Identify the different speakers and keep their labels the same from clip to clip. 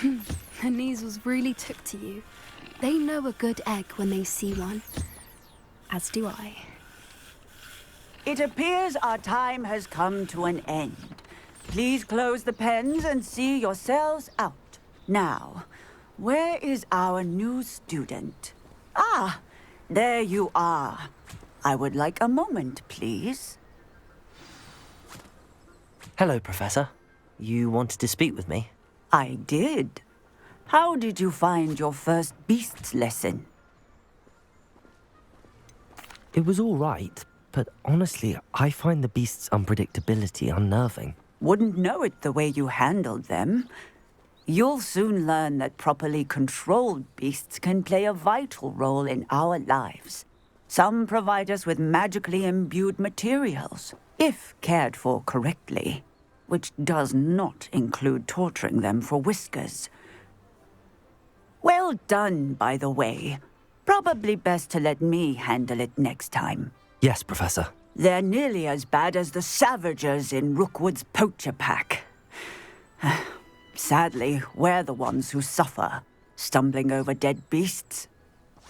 Speaker 1: The measles really took to you. They know a good egg when they see one. As do I.
Speaker 2: It appears our time has come to an end. Please close the pens and see yourselves out. Now, where is our new student? Ah, there you are. I would like a moment, please.
Speaker 3: Hello, Professor. You wanted to speak with me?
Speaker 2: I did. How did you find your first beasts lesson?
Speaker 3: It was all right, but honestly, I find the beast's unpredictability unnerving.
Speaker 2: Wouldn't know it the way you handled them. You'll soon learn that properly controlled beasts can play a vital role in our lives. Some provide us with magically imbued materials, if cared for correctly, which does not include torturing them for whiskers. Well done, by the way. Probably best to let me handle it next time.
Speaker 3: Yes, Professor.
Speaker 2: They're nearly as bad as the Savagers in Rookwood's poacher pack. Sadly, we're the ones who suffer, stumbling over dead beasts.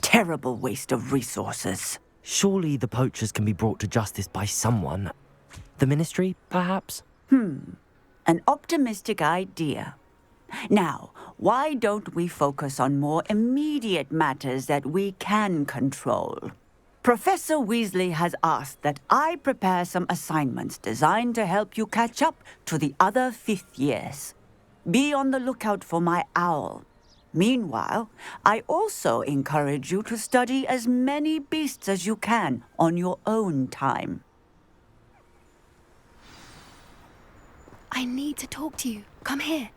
Speaker 2: Terrible waste of resources.
Speaker 3: Surely the poachers can be brought to justice by someone. The Ministry, perhaps?
Speaker 2: An optimistic idea. Now, why don't we focus on more immediate matters that we can control? Professor Weasley has asked that I prepare some assignments designed to help you catch up to the other fifth years. Be on the lookout for my owl. Meanwhile, I also encourage you to study as many beasts as you can on your own time.
Speaker 1: I need to talk to you. Come here.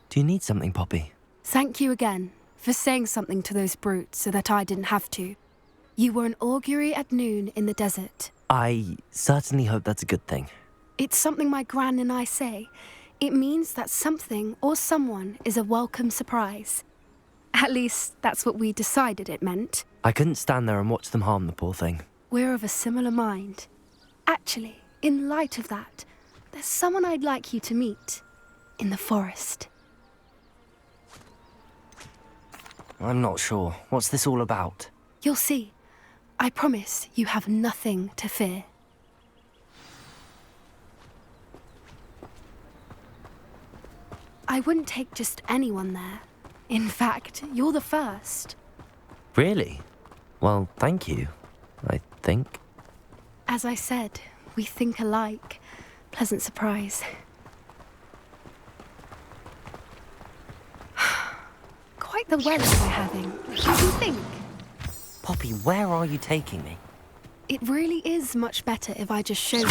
Speaker 3: Do you need something, Poppy?
Speaker 1: Thank you again for saying something to those brutes so that I didn't have to. You were an augury at noon in the desert.
Speaker 3: I certainly hope that's a good thing.
Speaker 1: It's something my gran and I say. It means that something or someone is a welcome surprise. At least, that's what we decided it meant.
Speaker 3: I couldn't stand there and watch them harm the poor thing.
Speaker 1: We're of a similar mind. Actually, in light of that, there's someone I'd like you to meet. In the forest.
Speaker 3: I'm not sure. What's this all about?
Speaker 1: You'll see. I promise you have nothing to fear. I wouldn't take just anyone there. In fact, you're the first.
Speaker 3: Really? Well, thank you, I think.
Speaker 1: As I said, we think alike. Pleasant surprise. Quite the weather we're having. What do you think?
Speaker 3: Poppy, where are you taking me?
Speaker 1: It really is much better if I just show you.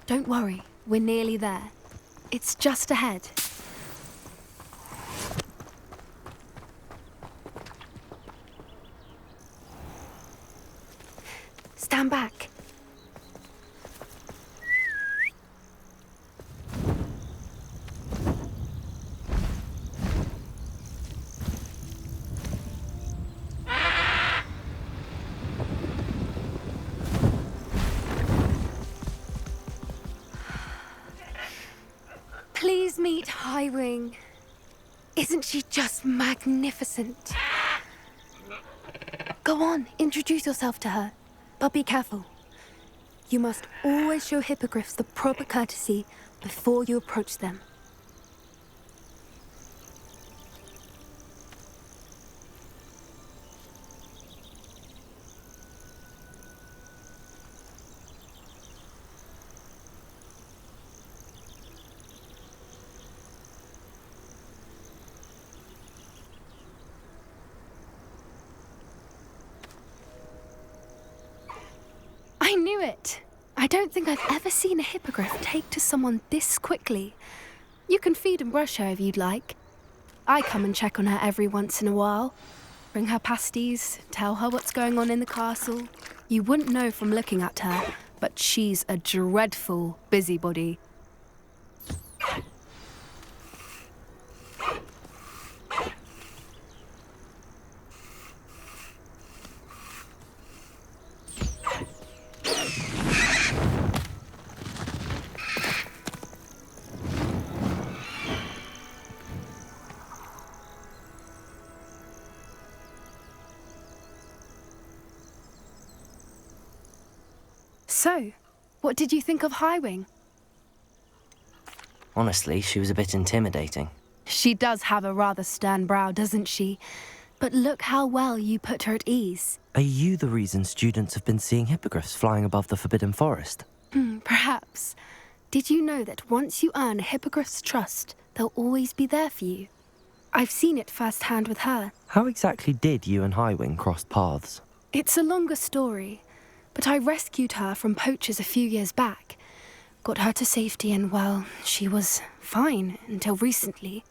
Speaker 1: Don't worry, we're nearly there. It's just ahead. Stand back. Please meet Highwing. Isn't she just magnificent? Go on, introduce yourself to her. But be careful. You must always show hippogriffs the proper courtesy before you approach them. I knew it! I don't think I've ever seen a hippogriff take to someone this quickly. You can feed and brush her if you'd like. I come and check on her every once in a while. Bring her pasties, tell her what's going on in the castle. You wouldn't know from looking at her, but she's a dreadful busybody. So, what did you think of Highwing?
Speaker 3: Honestly, she was a bit intimidating.
Speaker 1: She does have a rather stern brow, doesn't she? But look how well you put her at ease.
Speaker 3: Are you the reason students have been seeing hippogriffs flying above the Forbidden Forest?
Speaker 1: Perhaps. Did you know that once you earn a hippogriff's trust, they'll always be there for you? I've seen it firsthand with her.
Speaker 3: How exactly did you and Highwing cross paths?
Speaker 1: It's a longer story, but I rescued her from poachers a few years back. Got her to safety and, well, she was fine until recently.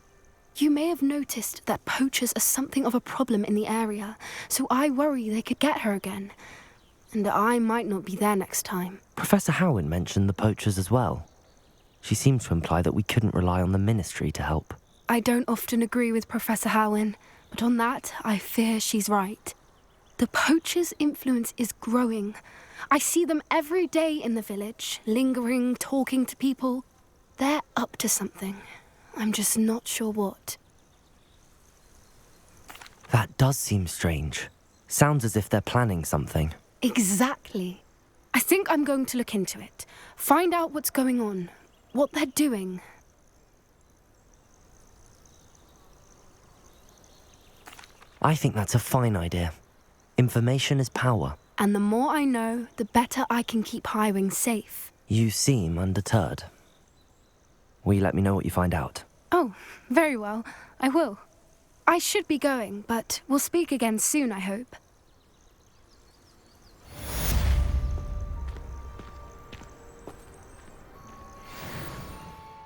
Speaker 1: You may have noticed that poachers are something of a problem in the area, so I worry they could get her again. And I might not be there next time.
Speaker 3: Professor Howin mentioned the poachers as well. She seemed to imply that we couldn't rely on the Ministry to help.
Speaker 1: I don't often agree with Professor Howin, but on that, I fear she's right. The poachers' influence is growing. I see them every day in the village, lingering, talking to people. They're up to something. I'm just not sure what.
Speaker 3: That does seem strange. Sounds as if they're planning something.
Speaker 1: Exactly. I think I'm going to look into it. Find out what's going on, what they're doing.
Speaker 3: I think that's a fine idea. Information is power.
Speaker 1: And the more I know, the better I can keep Highwing safe.
Speaker 3: You seem undeterred. Will you let me know what you find out?
Speaker 1: Oh, very well. I will. I should be going, but we'll speak again soon, I hope.